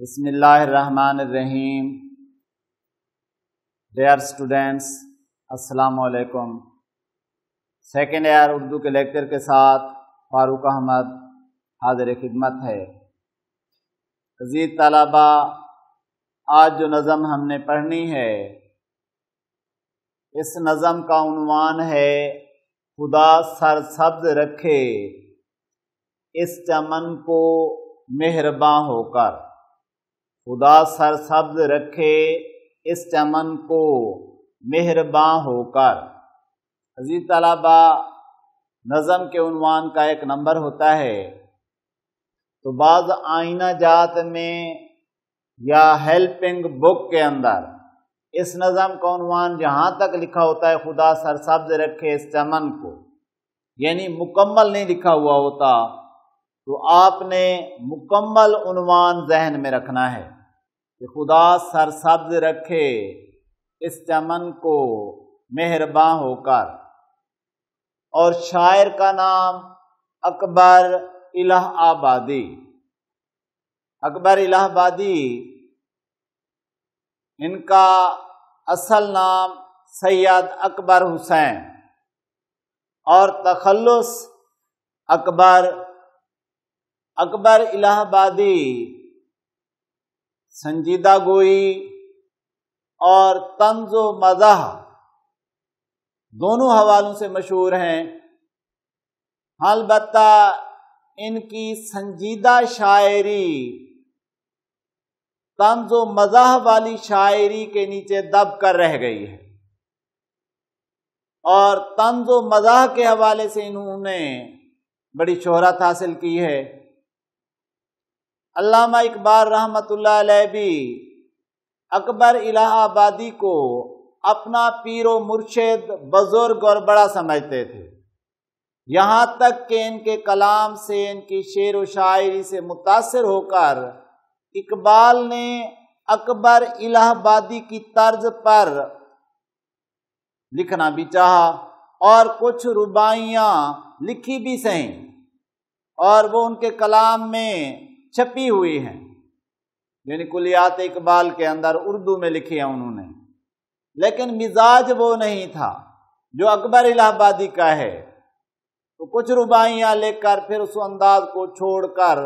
بسم اللہ الرحمن الرحیم۔ ڈیئر اسٹوڈینٹس، السلام علیکم۔ سیکنڈ ایئر اردو کے لیکچر کے ساتھ فاروق احمد حاضر خدمت ہے۔ عزیز طلبہ، آج جو نظم ہم نے پڑھنی ہے، اس نظم کا عنوان ہے خدا سر سبز رکھے اس چمن کو مہرباں ہو کر۔ خدا سر سبز رکھے اس چمن کو مہرباں ہو کر۔ عزیز طلبہ، نظم کے عنوان کا ایک نمبر ہوتا ہے، تو بعض آئینہ جات میں یا ہیلپنگ بک کے اندر اس نظم کا عنوان جہاں تک لکھا ہوتا ہے خدا سر سبز رکھے اس چمن کو، یعنی مکمل نہیں لکھا ہوا ہوتا، تو آپ نے مکمل عنوان ذہن میں رکھنا ہے کہ خدا سر سبز رکھے اس چمن کو مہرباں ہو کر۔ اور شاعر کا نام اکبر الہ آبادی۔ اکبر الہ آبادی، ان کا اصل نام سید اکبر حسین اور تخلص اکبر الہ آبادی سنجیدہ گوئی اور طنز و مزاح دونوں حوالوں سے مشہور ہیں۔ البتہ ان کی سنجیدہ شاعری طنز و مزاح والی شاعری کے نیچے دب کر رہ گئی ہے، اور طنز و مزاح کے حوالے سے انہوں نے بڑی شہرت حاصل کی ہے۔ علامہ اقبال رحمۃ اللہ علیہ بھی اکبر الہ آبادی کو اپنا پیر و مرشد، بزرگ اور بڑا سمجھتے تھے، یہاں تک کہ ان کے کلام سے، ان کی شعر و شاعری سے متاثر ہو کر اقبال نے اکبر الہ آبادی کی طرز پر لکھنا بھی چاہا اور کچھ رباعیاں لکھی بھی سہیں، اور وہ ان کے کلام میں چھپی ہوئی ہیں، یعنی کلیات اقبال کے اندر اردو میں لکھی ہیں انہوں نے، لیکن مزاج وہ نہیں تھا جو اکبر الہ آبادی کا ہے، تو کچھ رباعیاں لکھ کر پھر اس انداز کو چھوڑ کر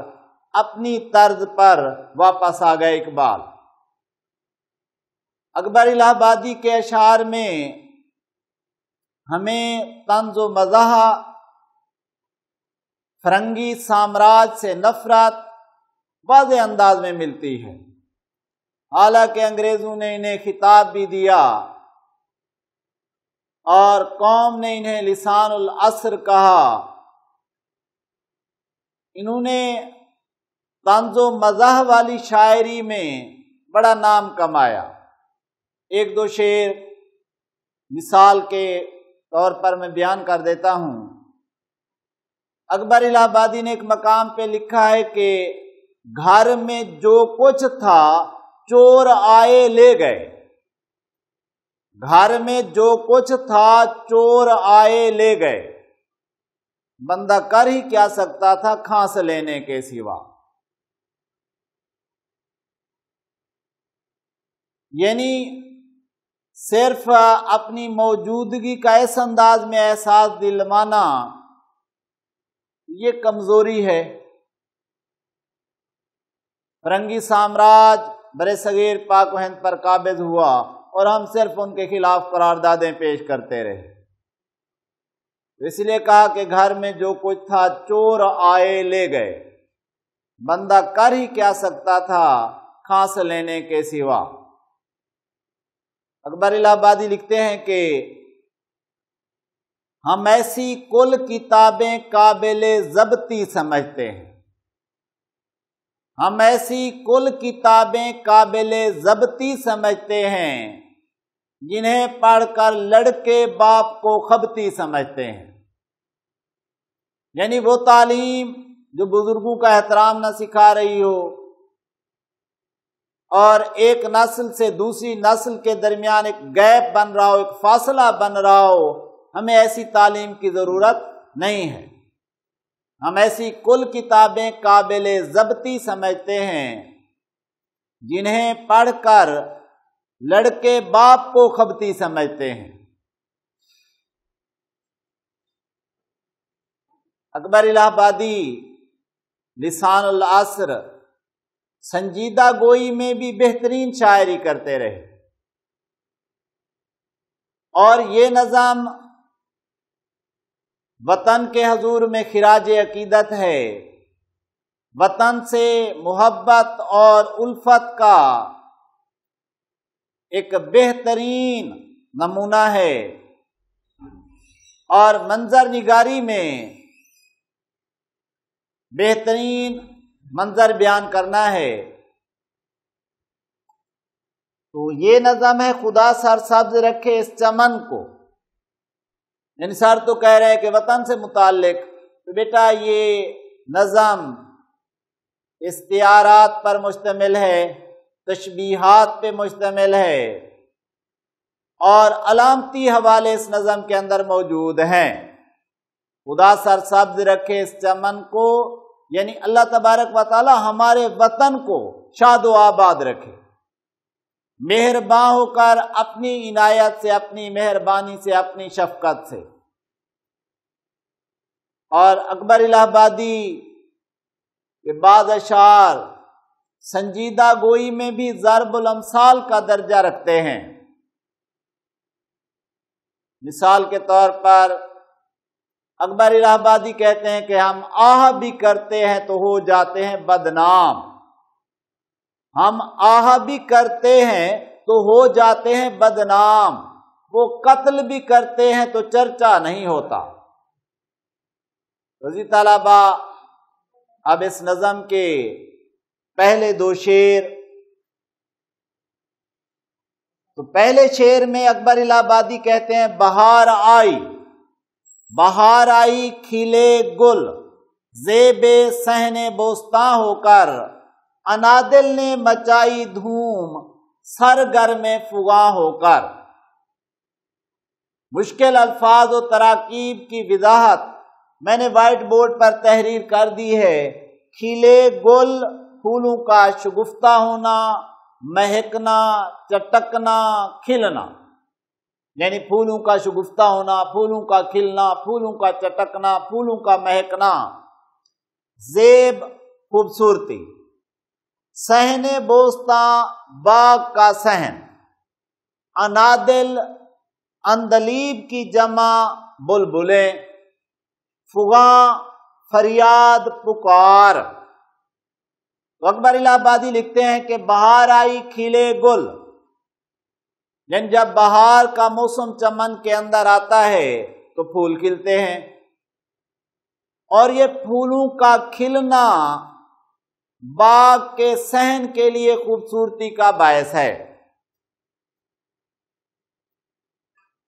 اپنی طرز پر واپس آ گئے اقبال۔ اکبر الہ آبادی کے اشعار میں ہمیں طنز و مزاح، فرنگی سامراج سے نفرت واضح انداز میں ملتی ہے، حالانکہ انگریزوں نے انہیں خطاب بھی دیا اور قوم نے انہیں لسان العصر کہا۔ انہوں نے طنز و مزاح والی شاعری میں بڑا نام کمایا۔ ایک دو شعر مثال کے طور پر میں بیان کر دیتا ہوں۔ اکبر الہ آبادی نے ایک مقام پہ لکھا ہے کہ گھر میں جو کچھ تھا چور آئے لے گئے۔ گھر میں جو کچھ تھا چور آئے لے گئے، بندہ کر ہی کیا سکتا تھا کھانس لینے کے سوا۔ یعنی صرف اپنی موجودگی کا اس انداز میں احساس دلوانا، یہ کمزوری ہے۔ فرنگی سامراج برصغیر پاک و ہند پر قابض ہوا اور ہم صرف ان کے خلاف قراردادیں پیش کرتے رہے، اس لیے کہا کہ گھر میں جو کچھ تھا چور آئے لے گئے، بندہ کر ہی کیا سکتا تھا کھانس لینے کے سوا۔ اکبر الہ آبادی لکھتے ہیں کہ ہم ایسی کل کتابیں قابل ضبطی سمجھتے ہیں، ہم ایسی کل کتابیں قابل ضبطی سمجھتے ہیں جنہیں پڑھ کر لڑکے باپ کو خبطی سمجھتے ہیں۔ یعنی وہ تعلیم جو بزرگوں کا احترام نہ سکھا رہی ہو اور ایک نسل سے دوسری نسل کے درمیان ایک گیپ بن رہا ہو، ایک فاصلہ بن رہا ہو، ہمیں ایسی تعلیم کی ضرورت نہیں ہے۔ ہم ایسی کل کتابیں قابل ضبطی سمجھتے ہیں جنہیں پڑھ کر لڑکے باپ کو خبتی سمجھتے ہیں۔ اکبر الہ آبادی لسان العصر سنجیدہ گوئی میں بھی بہترین شاعری کرتے رہے، اور یہ نظم وطن کے حضور میں خراج عقیدت ہے، وطن سے محبت اور الفت کا ایک بہترین نمونہ ہے، اور منظر نگاری میں بہترین منظر بیان کرنا ہے۔ تو یہ نظم ہے خدا سرسبز رکھے اس چمن کو، یعنی سر تو کہہ رہے ہیں کہ وطن سے متعلق، تو بیٹا یہ نظم استعارات پر مشتمل ہے، تشبیہات پہ مشتمل ہے، اور علامتی حوالے اس نظم کے اندر موجود ہیں۔ خدا سرسبز رکھے اس چمن کو، یعنی اللہ تبارک و تعالی ہمارے وطن کو شاد و آباد رکھے، مہرباں ہو کر اپنی عنایت سے، اپنی مہربانی سے، اپنی شفقت سے۔ اور اکبر الہ آبادی کے بعض اشعار سنجیدہ گوئی میں بھی ضرب الامثال کا درجہ رکھتے ہیں۔ مثال کے طور پر اکبر الہ آبادی کہتے ہیں کہ ہم آہ بھی کرتے ہیں تو ہو جاتے ہیں بدنام، ہم آہ بھی کرتے ہیں تو ہو جاتے ہیں بدنام، وہ قتل بھی کرتے ہیں تو چرچا نہیں ہوتا۔ رضی طلبہ اب اس نظم کے پہلے دو شعر، تو پہلے شعر میں اکبر الہ آبادی کہتے ہیں بہار آئی، بہار آئی کھلے گل، زیب صحن بوستاں ہو کر، انادل نے مچائی دھوم، سرگرم فغاں ہو کر۔ مشکل الفاظ و تراکیب کی وضاحت میں نے وائٹ بورڈ پر تحریر کر دی ہے۔ کھلے گل، پھولوں کا شگفتہ ہونا، مہکنا، چٹکنا، کھلنا، یعنی پھولوں کا شگفتہ ہونا، پھولوں کا کھلنا، پھولوں کا چٹکنا، پھولوں کا مہکنا، زیب خوبصورتی، صحن بوستاں باغ کا صحن، انادل اندلیب کی جمع بلبلیں، فغاں فریاد پکار۔ اکبر الہ آبادی لکھتے ہیں کہ بہار آئی کھلے گل، یعنی جب بہار کا موسم چمن کے اندر آتا ہے تو پھول کھلتے ہیں، اور یہ پھولوں کا کھلنا باغ کے صحن کے لیے خوبصورتی کا باعث ہے۔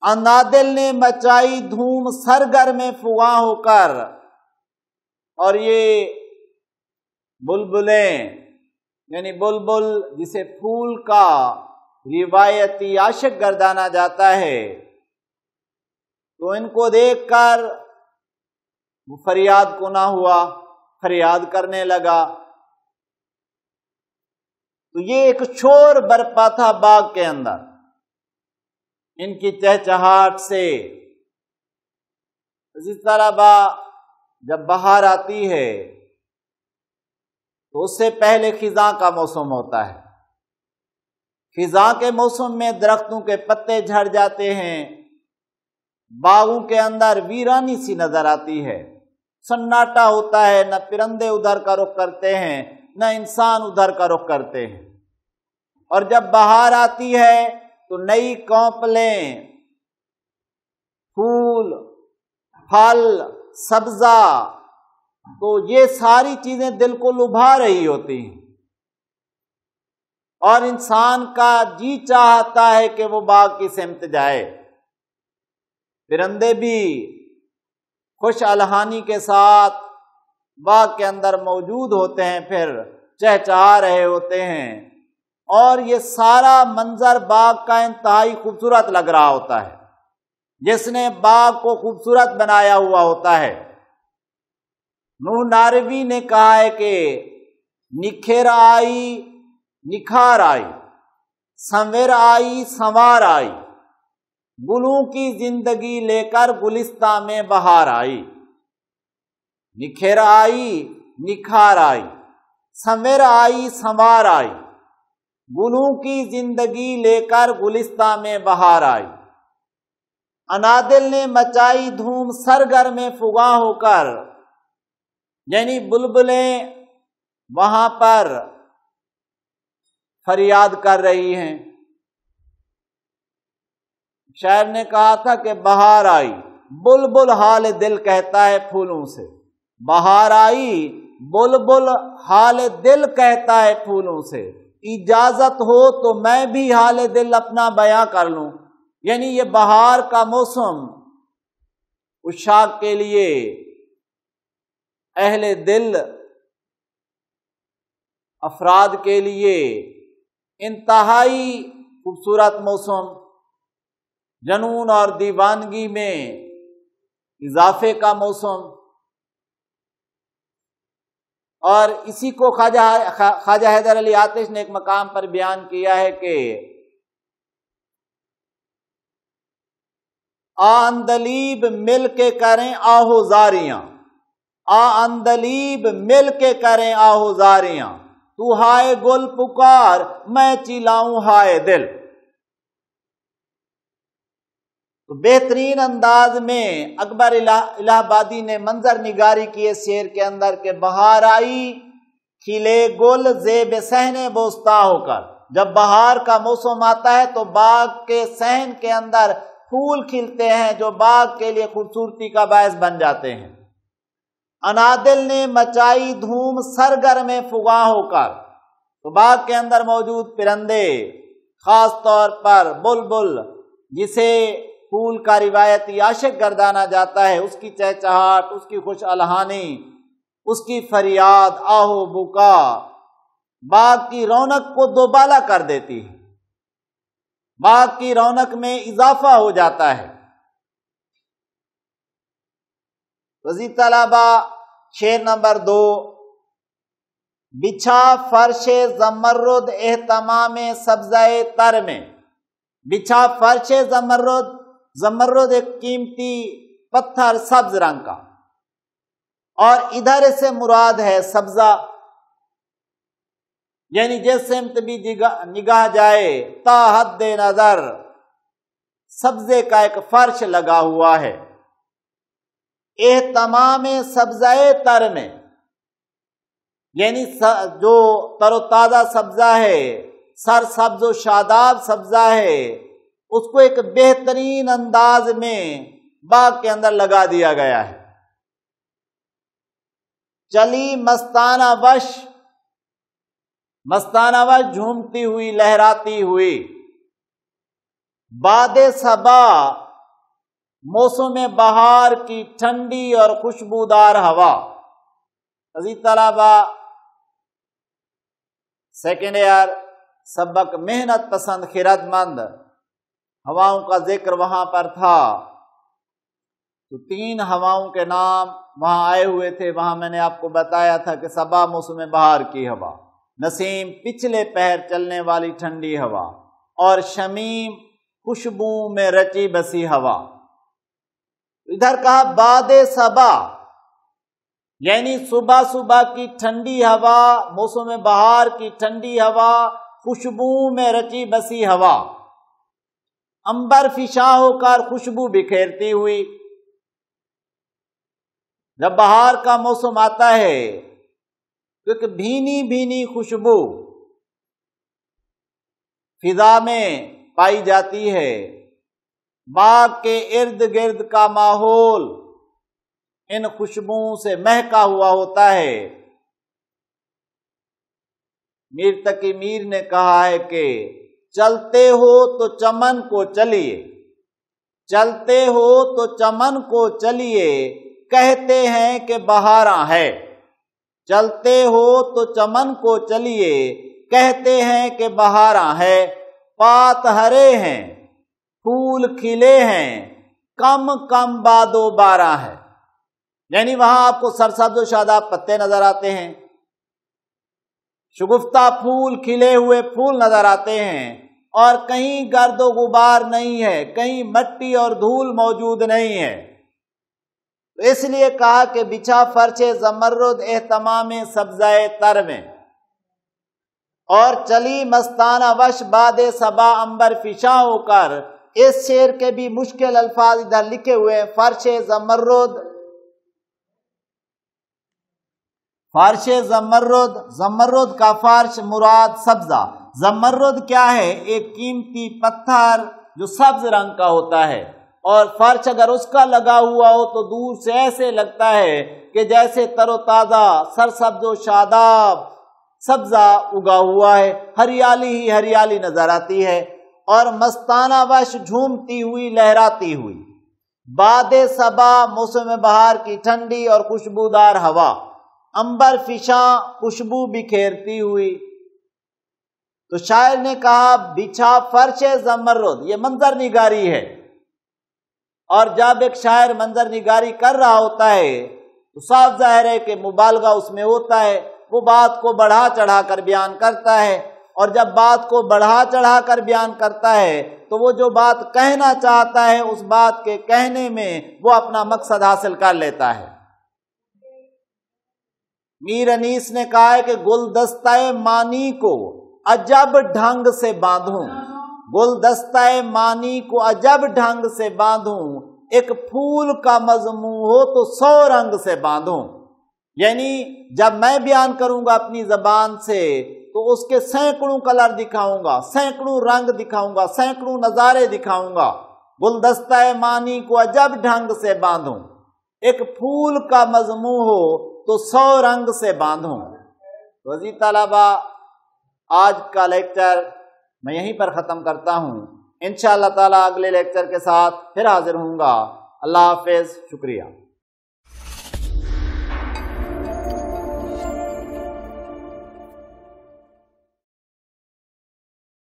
انادل نے مچائی دھوم، سرگرم فغاں ہو کر، اور یہ بلبلیں، یعنی بلبل جسے پھول کا روایتی عاشق گردانا جاتا ہے، تو ان کو دیکھ کر وہ فریاد کنا ہوا، فریاد کرنے لگا، تو یہ ایک شور برپا تھا باغ کے اندر ان کی چہچہاٹ سے۔ اسی طرح جب بہار آتی ہے تو اس سے پہلے خزاں کا موسم ہوتا ہے۔ خزاں کے موسم میں درختوں کے پتے جھڑ جاتے ہیں، باغوں کے اندر ویرانی سی نظر آتی ہے، سناٹا ہوتا ہے، نہ پرندے ادھر کا رخ کرتے ہیں، نہ انسان ادھر کا رخ کرتے ہیں۔ اور جب بہار آتی ہے تو نئی کونپلیں، پھول، پھل، سبزہ، تو یہ ساری چیزیں دل کو لبھا رہی ہوتی ہیں، اور انسان کا جی چاہتا ہے کہ وہ باغ کی سمت جائے۔ پرندے بھی خوش الحانی کے ساتھ باغ کے اندر موجود ہوتے ہیں، پھر چہچہا رہے ہوتے ہیں، اور یہ سارا منظر باغ کا انتہائی خوبصورت لگ رہا ہوتا ہے، جس نے باغ کو خوبصورت بنایا ہوا ہوتا ہے۔ نوح ناروی نے کہا ہے کہ نکھر آئی نکھار آئی، سنور آئی سنوار آئی، گلوں کی زندگی لے کر گلستان میں بہار آئی۔ نکھر آئی نکھار آئی، سنور آئی سنوار آئی، گلوں کی زندگی لے کر گلستان میں بہار آئی۔ انادل نے مچائی دھوم سرگرم میں فغاں ہو کر، یعنی بلبلیں وہاں پر فریاد کر رہی ہیں۔ شاعر نے کہا تھا کہ بہار آئی، بلبل حال دل کہتا ہے پھولوں سے۔ بہار آئی بلبل حال دل کہتا ہے پھولوں سے، اجازت ہو تو میں بھی حال دل اپنا بیاں کر لوں۔ یعنی یہ بہار کا موسم عشاق کے لیے، اہل دل افراد کے لیے انتہائی خوبصورت موسم، جنون اور دیوانگی میں اضافے کا موسم۔ اور اسی کو خواجہ حیدر علی آتش نے ایک مقام پر بیان کیا ہے کہ آندلیب مل کے کریں آہوزاریاں، آندلیب مل کے کریں آہوزاریاں، تو ہائے گل پکار میں چلاؤں ہائے دل۔ تو بہترین انداز میں اکبر الہ آبادی نے منظر نگاری کی اس شعر کے اندر کہ بہار آئی کھلے گل زیب صحن بوستا ہو کر۔ جب بہار کا موسم آتا ہے تو باغ کے صحن کے اندر پھول کھلتے ہیں جو باغ کے لیے خوبصورتی کا باعث بن جاتے ہیں۔ انادل نے مچائی دھوم سرگرم میں فغاں ہو کر، تو باغ کے اندر موجود پرندے، خاص طور پر بلبل جسے پھول کا روایتی عاشق گردانا جاتا ہے، اس کی چہچہاٹ، اس کی خوش الحانی، اس کی فریاد، آہو بکا باغ کی رونق کو دوبالا کر دیتی ہے، باغ کی رونق میں اضافہ ہو جاتا ہے۔ رضی طلبہ شعر نمبر 2، بچھا فرش زمرد اہتمام سبزۂ تر میں۔ بچھا فرش زمرد، زمرد ایک قیمتی پتھر سبز رنگ کا، اور ادھر سے مراد ہے سبزہ، یعنی جس سمت بھی نگاہ جائے تا حد نظر سبزے کا ایک فرش لگا ہوا ہے۔ اہتمام سبزۂ تر میں، یعنی جو تر و تازہ سبزہ ہے، سر سبز و شاداب سبزہ ہے، اس کو ایک بہترین انداز میں باغ کے اندر لگا دیا گیا ہے۔ چلی مستانہ وش، مستانہ وش جھومتی ہوئی لہراتی ہوئی، باد صبا موسم بہار کی ٹھنڈی اور خوشبودار ہوا۔ عزیز طلبہ سیکنڈ ایئر سبق محنت پسند خیرت مند، ہواؤں کا ذکر وہاں پر تھا، تو 3 ہواؤں کے نام وہاں آئے ہوئے تھے۔ وہاں میں نے آپ کو بتایا تھا کہ صبا موسم بہار کی ہوا، نسیم پچھلے پہر چلنے والی ٹھنڈی ہوا، اور شمیم خوشبو میں رچی بسی ہوا۔ ادھر کہا باد صبا، یعنی صبح صبح کی ٹھنڈی ہوا، موسم بہار کی ٹھنڈی ہوا، خوشبو میں رچی بسی ہوا، عنبر فشاں ہو کر خوشبو بکھیرتی ہوئی۔ جب بہار کا موسم آتا ہے تو ایک بھینی بھینی خوشبو فضا میں پائی جاتی ہے، باغ کے ارد گرد کا ماحول ان خوشبوؤں سے مہکا ہوا ہوتا ہے۔ میر تقی میر نے کہا ہے کہ چلتے ہو تو چمن کو چلیے، چلتے ہو تو چمن کو چلیے، کہتے ہیں کہ بہاراں ہے۔ چلتے ہو تو چمن کو چلیے، کہتے ہیں کہ بہاراں ہے، پات ہرے ہیں پھول کھلے ہیں، کم کم باد و باراں ہے۔ یعنی وہاں آپ کو سرسبز و شاداب پتے نظر آتے ہیں، شگفتہ پھول، کھلے ہوئے پھول نظر آتے ہیں، اور کہیں گرد و غبار نہیں ہے، کہیں مٹی اور دھول موجود نہیں ہے۔ تو اس لیے کہا کہ بچھا فرش زمرد اہتمام سبزۂ تر میں، اور چلی مستانہ وش باد صبا عنبر فشاں ہو کر۔ اس شعر کے بھی مشکل الفاظ ادھر لکھے ہوئے ہیں۔ فرش زمرد، فرش زمرد، زمرد کا فرش مراد سبزہ۔ زمرد کیا ہے؟ ایک قیمتی پتھر جو سبز رنگ کا ہوتا ہے، اور فرش اگر اس کا لگا ہوا ہو تو دور سے ایسے لگتا ہے کہ جیسے تر و تازہ سرسبز و شاداب سبزہ اگا ہوا ہے، ہریالی ہی ہریالی نظر آتی ہے، اور مستانہ وش جھومتی ہوئی، لہراتی ہوئی۔ باد صبا، موسم بہار کی ٹھنڈی اور خوشبودار ہوا۔ عنبر فشاں، خوشبو بکھیرتی ہوئی۔ تو شاعر نے کہا بچھا فرش زمرد، یہ منظر نگاری ہے، اور جب ایک شاعر منظر نگاری کر رہا ہوتا ہے تو صاف ظاہر ہے کہ مبالغہ اس میں ہوتا ہے، وہ بات کو بڑھا چڑھا کر بیان کرتا ہے، اور جب بات کو بڑھا چڑھا کر بیان کرتا ہے تو وہ جو بات کہنا چاہتا ہے اس بات کے کہنے میں وہ اپنا مقصد حاصل کر لیتا ہے۔ میر انیس نے کہا ہے کہ گلدستہ معنی کو عجب ڈھنگ سے باندھوں، گلدستہ معنی کو عجب ڈھنگ سے باندھوں، ایک پھول کا مضمون ہو تو 100 رنگ سے باندھوں۔ یعنی جب میں بیان کروں گا اپنی زبان سے تو اس کے سینکڑوں کلر دکھاؤں گا، سینکڑوں رنگ دکھاؤں گا، سینکڑوں نظارے دکھاؤں گا۔ گلدستہ معنی کو عجب ڈھنگ سے باندھوں، ایک پھول کا مضمون ہو تو 100 رنگ سے باندھوں۔ تو عزیز طلبہ، آج کا لیکچر میں یہیں پر ختم کرتا ہوں۔ انشاءاللہ تعالیٰ اگلے لیکچر کے ساتھ پھر حاضر ہوں گا۔ اللہ حافظ، شکریہ۔